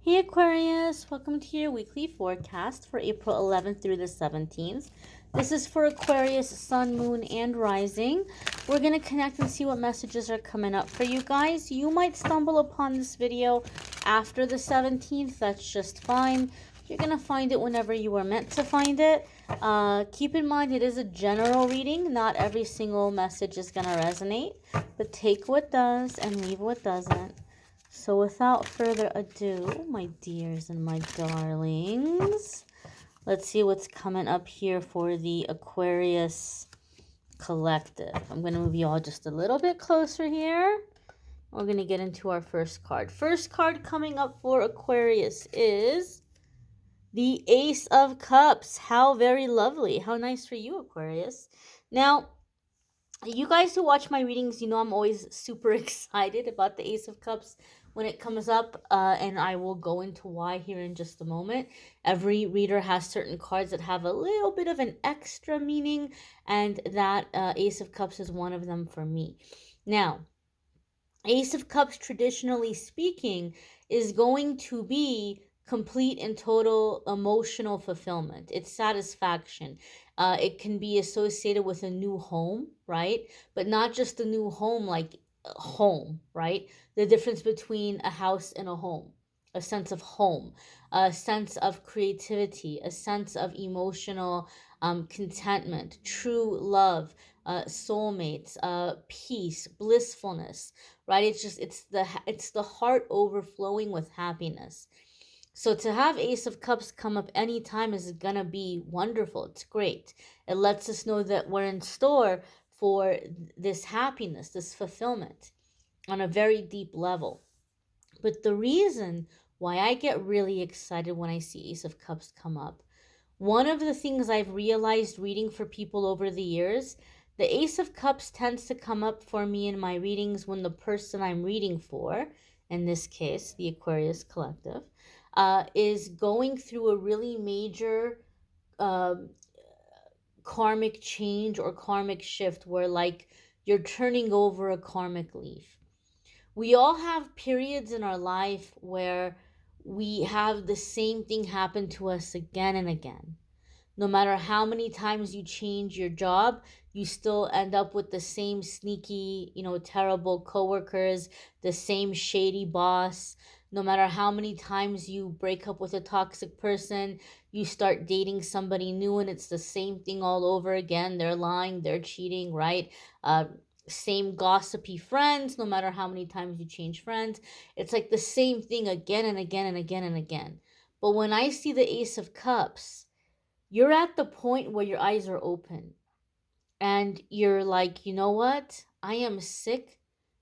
Hey Aquarius, welcome to your weekly forecast for April 11th through the 17th. This is for Aquarius, Sun, Moon, and Rising. We're going to connect and see what messages are coming up for you guys. You might stumble upon this video after the 17th. That's just fine. You're going to find it whenever you are meant to find it. Keep in mind it is a general reading. Not every single message is going to resonate, but take what does and leave what doesn't. So without further ado, my dears and my darlings, let's see what's coming up here for the Aquarius collective. I'm going to move you all just a little bit closer here. We're going to get into our first card. First card coming up for Aquarius is the Ace of Cups. How very lovely. How nice for you, Aquarius. Now, you guys who watch my readings, you know I'm always super excited about the Ace of Cups when it comes up, and I will go into why here in just a moment. Every reader has certain cards that have a little bit of an extra meaning, and that Ace of Cups is one of them for me. Now, Ace of Cups, traditionally speaking, is going to be complete and total emotional fulfillment. It's satisfaction. It can be associated with a new home, right? But not just a new home like home, right? The difference between a house and a home. A sense of home, a sense of creativity, a sense of emotional contentment, true love, soulmates, peace, blissfulness, right? It's the heart overflowing with happiness. So to have Ace of Cups come up anytime is gonna be wonderful. It's great. It lets us know that we're in store for this happiness, this fulfillment on a very deep level. But the reason why I get really excited when I see Ace of Cups come up, one of the things I've realized reading for people over the years, the Ace of Cups tends to come up for me in my readings when the person I'm reading for, in this case, the Aquarius Collective, is going through a really major karmic change or karmic shift where, like, you're turning over a karmic leaf. We all have periods in our life where we have the same thing happen to us again and again. No matter how many times you change your job, you still end up with the same sneaky, terrible coworkers, the same shady boss. No matter how many times you break up with a toxic person, you start dating somebody new and it's the same thing all over again. They're lying, they're cheating, right? Same gossipy friends, no matter how many times you change friends. It's like the same thing again and again and again and again. But when I see the Ace of Cups, you're at the point where your eyes are open and you're like, you know what? I am sick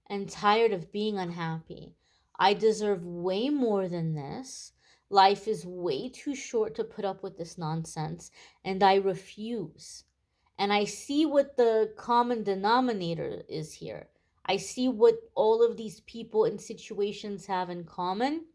and tired of being unhappy. I deserve way more than this. Life is way too short to put up with this nonsense, and I refuse. And I see what the common denominator is here. I see what all of these people and situations have in common.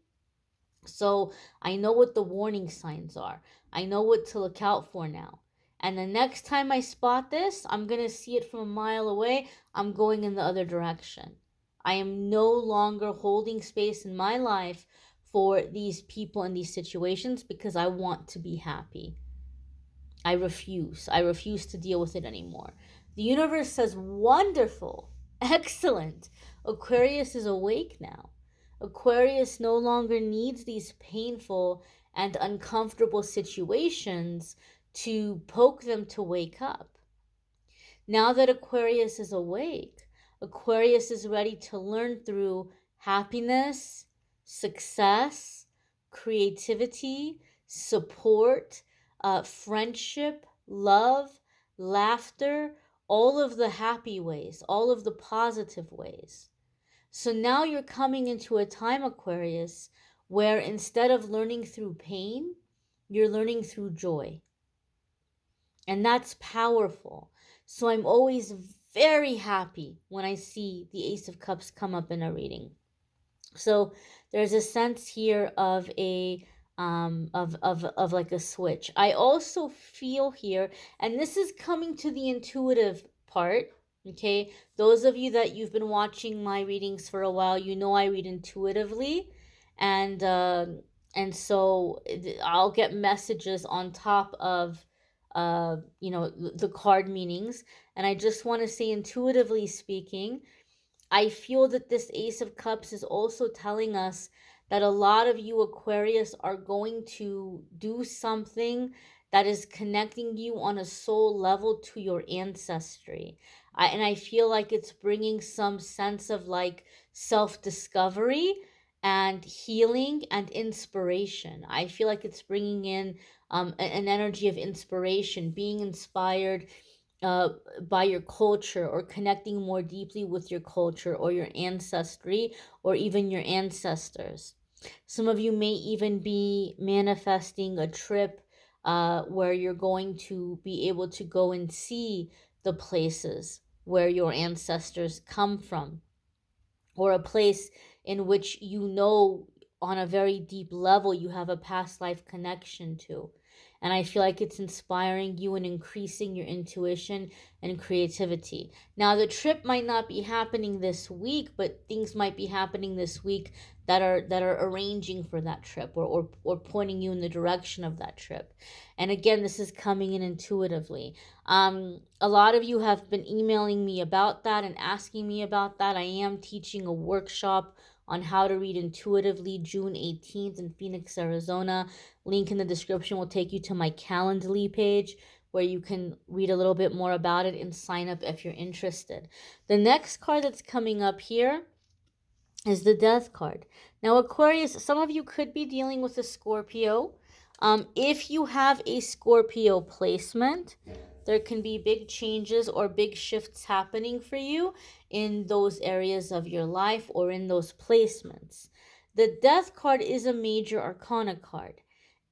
So I know what the warning signs are. I know what to look out for now. And the next time I spot this, I'm going to see it from a mile away. I'm going in the other direction. I am no longer holding space in my life for these people and these situations because I want to be happy. I refuse. I refuse to deal with it anymore. The universe says, wonderful, excellent. Aquarius is awake now. Aquarius no longer needs these painful and uncomfortable situations to poke them to wake up. Now that Aquarius is awake, Aquarius is ready to learn through happiness, success, creativity, support, friendship, love, laughter, all of the happy ways, all of the positive ways. So now you're coming into a time, Aquarius, where instead of learning through pain, you're learning through joy. And that's powerful. So I'm always very happy when I see the Ace of Cups come up in a reading. So there's a sense here of a of like a switch. I also feel here, and this is coming to the intuitive part. Okay, those of you that you've been watching my readings for a while, you know I read intuitively, and And so I'll get messages on top of the card meanings. And I just want to say, intuitively speaking, I feel that this Ace of Cups is also telling us that a lot of you Aquarius are going to do something that is connecting you on a soul level to your ancestry. And I feel like it's bringing some sense of like self discovery and healing and inspiration. I feel like it's bringing in an energy of inspiration, being inspired uh, by your culture, or connecting more deeply with your culture or your ancestry or even your ancestors. Some of you may even be manifesting a trip where you're going to be able to go and see the places where your ancestors come from, or a place in which on a very deep level you have a past life connection to. And I feel like it's inspiring you and increasing your intuition and creativity. Now, the trip might not be happening this week, but things might be happening this week that are arranging for that trip, or pointing you in the direction of that trip. And again, this is coming in intuitively. A lot of you have been emailing me about that and asking me about that. I am teaching a workshop on how to read intuitively June 18th in Phoenix, Arizona. Link in the description will take you to my Calendly page where you can read a little bit more about it and sign up if you're interested. The next card that's coming up here is the Death card. Now, Aquarius, some of you could be dealing with a Scorpio. If you have a Scorpio placement, there can be big changes or big shifts happening for you in those areas of your life or in those placements. The Death card is a major arcana card.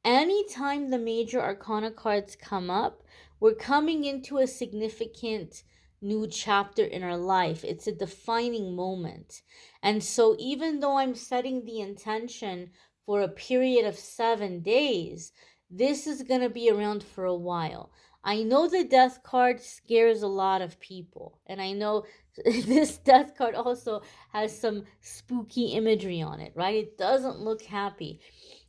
Anytime the major arcana cards come up, we're coming into a significant new chapter in our life. It's a defining moment. And so, even though I'm setting the intention for a period of 7 days, this is going to be around for a while. I know the death card scares a lot of people, and I know this death card also has some spooky imagery on it, right? It doesn't look happy,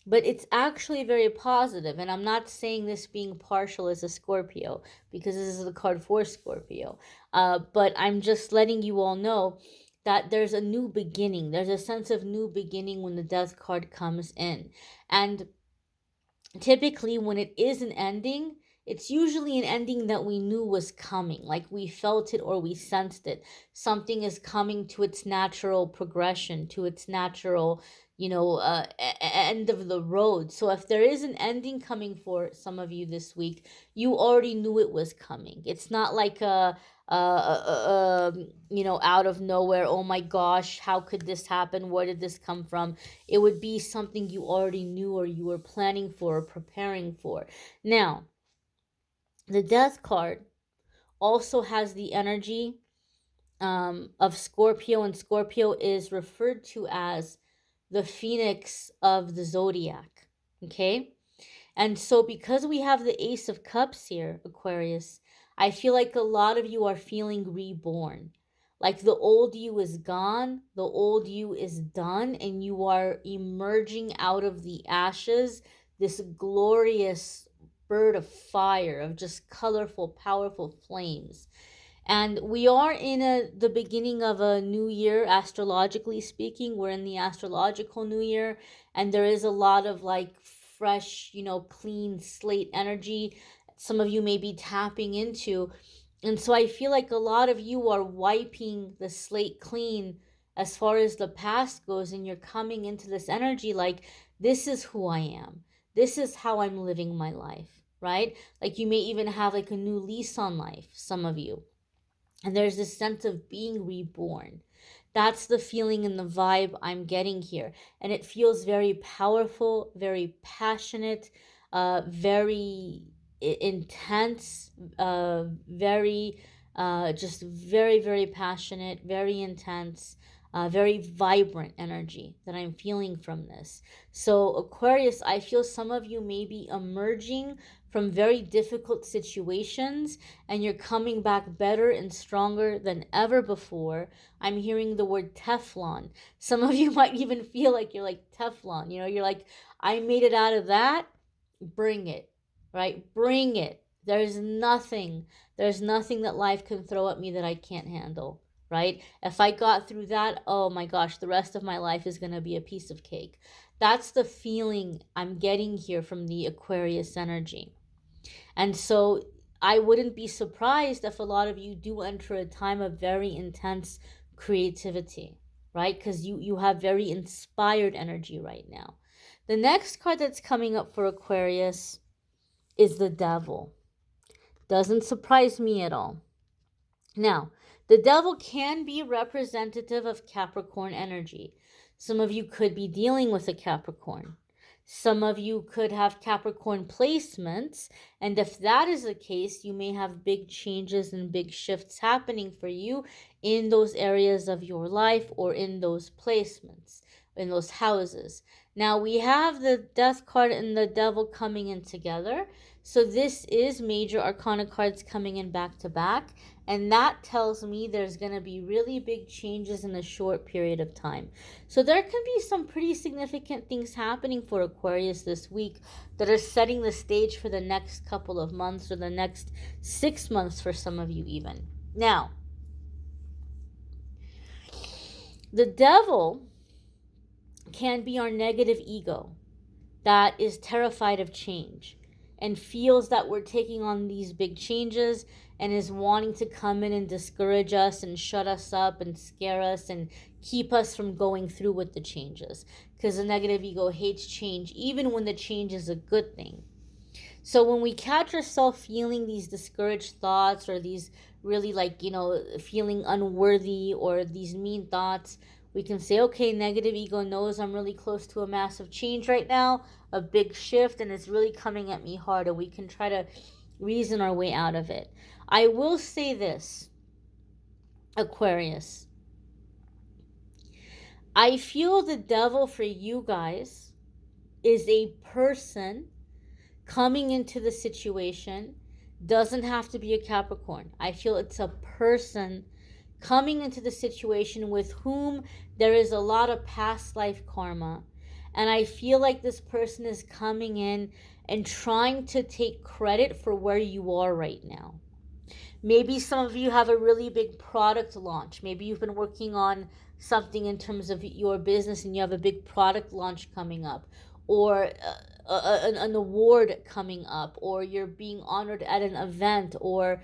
but it's actually very positive. And I'm not saying this being partial as a Scorpio, because this is the card for Scorpio. But I'm just letting you all know that there's a new beginning. There's a sense of new beginning when the death card comes in. And typically, when it is an ending, it's usually an ending that we knew was coming, like we felt it or we sensed it. Something is coming to its natural progression, to its natural, end of the road. So if there is an ending coming for some of you this week, you already knew it was coming. It's not like out of nowhere. Oh my gosh, how could this happen? Where did this come from? It would be something you already knew, or you were planning for or preparing for. Now, the Death card also has the energy of Scorpio, and Scorpio is referred to as the phoenix of the zodiac. Okay? And so, because we have the Ace of Cups here, Aquarius, I feel like a lot of you are feeling reborn. Like the old you is gone, the old you is done, and you are emerging out of the ashes, this glorious bird of fire, of just colorful, powerful flames. And we are in the beginning of a new year, astrologically speaking. We're in the astrological new year, and there is a lot of like fresh, clean slate energy some of you may be tapping into. And so I feel like a lot of you are wiping the slate clean as far as the past goes, and you're coming into this energy like, this is who I am. This is how I'm living my life, right? Like you may even have like a new lease on life, some of you. And there's this sense of being reborn. That's the feeling and the vibe I'm getting here. And it feels very powerful, very passionate, very intense, very, just very, very passionate, very intense. very vibrant energy that I'm feeling from this. So, Aquarius, I feel some of you may be emerging from very difficult situations and you're coming back better and stronger than ever before. I'm hearing the word Teflon. Some of you might even feel like you're like Teflon. You're like, I made it out of that. Bring it, right? Bring it. There's nothing that life can throw at me that I can't handle, right? If I got through that, oh my gosh, the rest of my life is going to be a piece of cake. That's the feeling I'm getting here from the Aquarius energy. And so I wouldn't be surprised if a lot of you do enter a time of very intense creativity, right? Because you have very inspired energy right now. The next card that's coming up for Aquarius is the Devil. Doesn't surprise me at all. Now, the Devil can be representative of Capricorn energy. Some of you could be dealing with a Capricorn. Some of you could have Capricorn placements, and if that is the case, you may have big changes and big shifts happening for you in those areas of your life or in those placements, in those houses. Now, we have the Death card and the Devil coming in together. So this is major arcana cards coming in back to back. And that tells me there's going to be really big changes in a short period of time. So there can be some pretty significant things happening for Aquarius this week that are setting the stage for the next couple of months or the next 6 months for some of you even. Now, the Devil can be our negative ego that is terrified of change and feels that we're taking on these big changes and is wanting to come in and discourage us and shut us up and scare us and keep us from going through with the changes, because the negative ego hates change even when the change is a good thing. So when we catch ourselves feeling these discouraged thoughts or these really feeling unworthy or these mean thoughts, we can say, okay, negative ego knows I'm really close to a massive change right now, a big shift, and it's really coming at me hard, and we can try to reason our way out of it. I will say this, Aquarius. I feel the Devil for you guys is a person coming into the situation. Doesn't have to be a Capricorn. I feel it's a person coming into the situation with whom there is a lot of past life karma. And I feel like this person is coming in and trying to take credit for where you are right now. Maybe some of you have a really big product launch. Maybe you've been working on something in terms of your business and you have a big product launch coming up, or an award coming up, or you're being honored at an event, or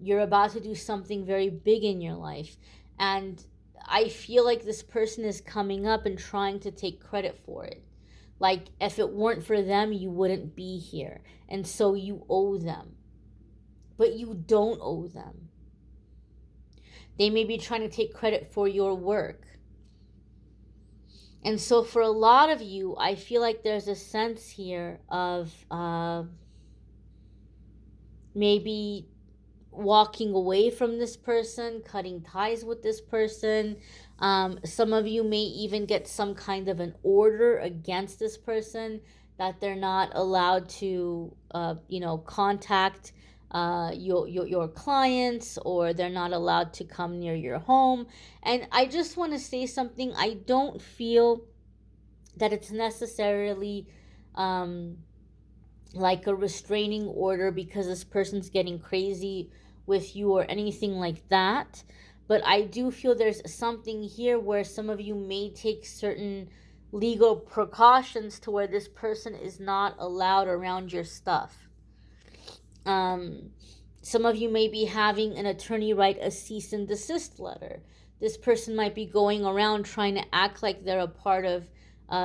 you're about to do something very big in your life. And I feel like this person is coming up and trying to take credit for it. Like if it weren't for them, you wouldn't be here. And so you owe them. But you don't owe them. They may be trying to take credit for your work. And so for a lot of you, I feel like there's a sense here of maybe walking away from this person, cutting ties with this person. Some of you may even get some kind of an order against this person that they're not allowed to, contact your clients, or they're not allowed to come near your home. And I just want to say something. I don't feel that it's necessarily like a restraining order because this person's getting crazy with you or anything like that. But I do feel there's something here where some of you may take certain legal precautions to where this person is not allowed around your stuff. Some of you may be having an attorney write a cease and desist letter. This person might be going around trying to act like they're a part of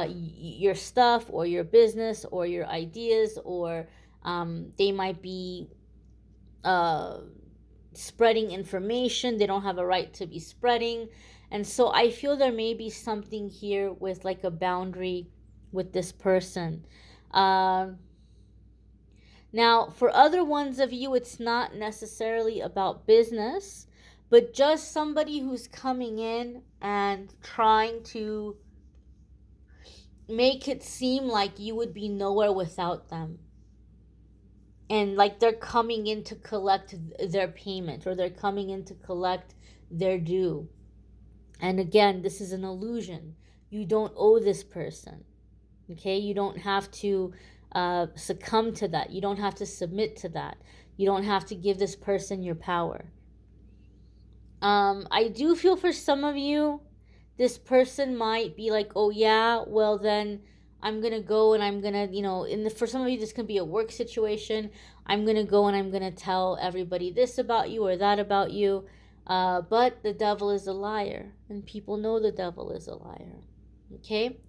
your stuff or your business or your ideas, or they might be spreading information they don't have a right to be spreading. And so I feel there may be something here with like a boundary with this person. Now, for other ones of you, it's not necessarily about business, but just somebody who's coming in and trying to make it seem like you would be nowhere without them. And like they're coming in to collect their payment, or they're coming in to collect their due. And again, this is an illusion. You don't owe this person. Okay? You don't have to succumb to that. You don't have to submit to that. You don't have to give this person your power. I do feel for some of you, this person might be like, oh yeah, well then I'm gonna go and I'm gonna, for some of you this can be a work situation. I'm gonna go and I'm gonna tell everybody this about you or that about you. But the devil is a liar, and people know the devil is a liar. Okay?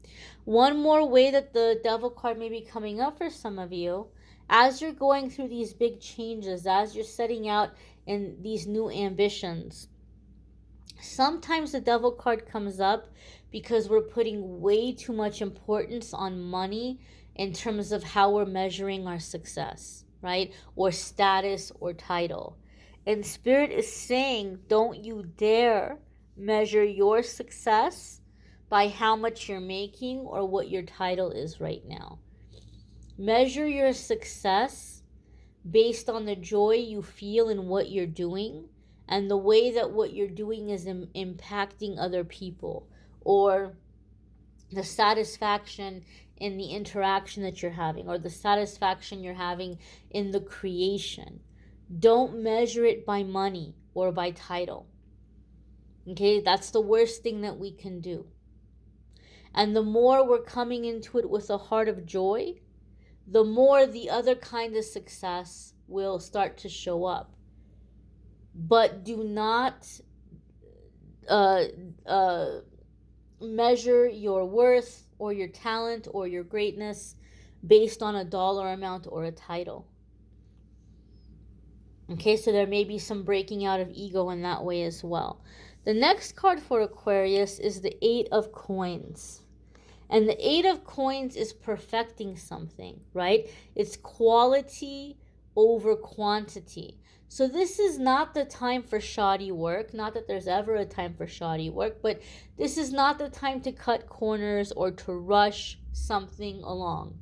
One more way that the devil card may be coming up for some of you, as you're going through these big changes, as you're setting out in these new ambitions, sometimes the devil card comes up because we're putting way too much importance on money in terms of how we're measuring our success, right? Or status or title. And Spirit is saying, don't you dare measure your success by how much you're making or what your title is right now. Measure your success based on the joy you feel in what you're doing and the way that what you're doing is impacting other people, or the satisfaction in the interaction that you're having, or the satisfaction you're having in the creation. Don't measure it by money or by title. Okay, that's the worst thing that we can do. And the more we're coming into it with a heart of joy, the more the other kind of success will start to show up. But do not measure your worth or your talent or your greatness based on a dollar amount or a title. Okay, so there may be some breaking out of ego in that way as well. The next card for Aquarius is the 8 of Coins. And the 8 of Coins is perfecting something, right? It's quality over quantity. So this is not the time for shoddy work. Not that there's ever a time for shoddy work, but this is not the time to cut corners or to rush something along.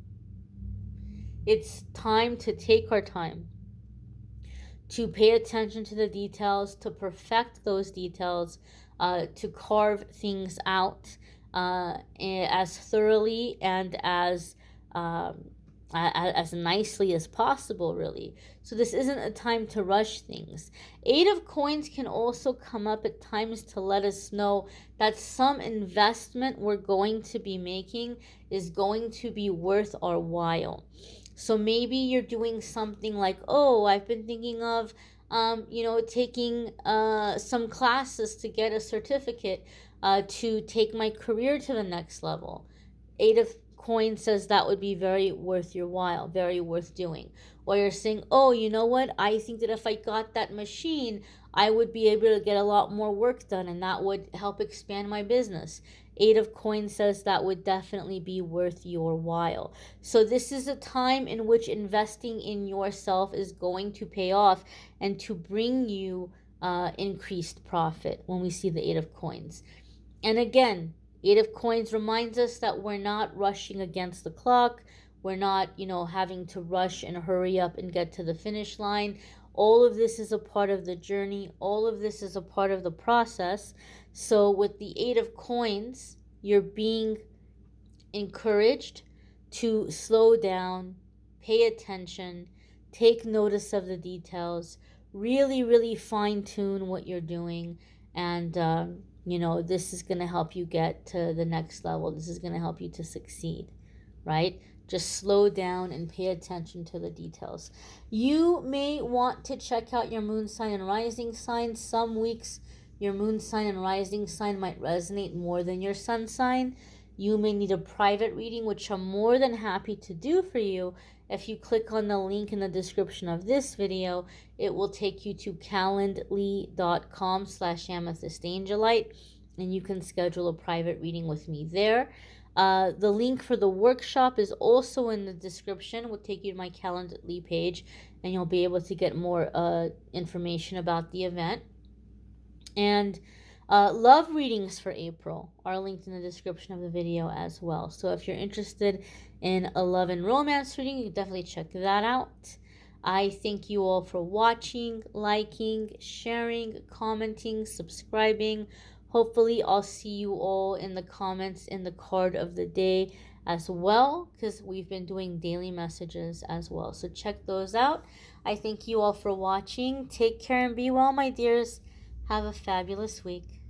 It's time to take our time, to pay attention to the details, to perfect those details, to carve things out as thoroughly and as nicely as possible, really. So this isn't a time to rush things. 8 of Coins can also come up at times to let us know that some investment we're going to be making is going to be worth our while. So maybe you're doing something like, oh, I've been thinking of taking some classes to get a certificate to take my career to the next level. 8 of Coins says that would be very worth your while, very worth doing. Or you're saying, oh, you know what? I think that if I got that machine, I would be able to get a lot more work done, and that would help expand my business. 8 of Coins says that would definitely be worth your while. So this is a time in which investing in yourself is going to pay off and to bring you increased profit when we see the 8 of Coins. And again, 8 of Coins reminds us that we're not rushing against the clock. We're not, having to rush and hurry up and get to the finish line. All of this is a part of the journey. All of this is a part of the process. So with the 8 of Coins, you're being encouraged to slow down, pay attention, take notice of the details, really, really fine-tune what you're doing, and this is going to help you get to the next level. This is going to help you to succeed, right? Just slow down and pay attention to the details. You may want to check out your moon sign and rising sign. Some weeks your moon sign and rising sign might resonate more than your sun sign. You may need a private reading, which I'm more than happy to do for you. If you click on the link in the description of this video, it will take you to calendly.com/amethystangelite, and you can schedule a private reading with me there. The link for the workshop is also in the description. It will take you to my Calendly page, and you'll be able to get more information about the event. And love readings for April are linked in the description of the video as well. So if you're interested in a love and romance reading, you can definitely check that out. I thank you all for watching, liking, sharing, commenting, subscribing. Hopefully, I'll see you all in the comments in the card of the day as well, because we've been doing daily messages as well. So check those out. I thank you all for watching. Take care and be well, my dears. Have a fabulous week.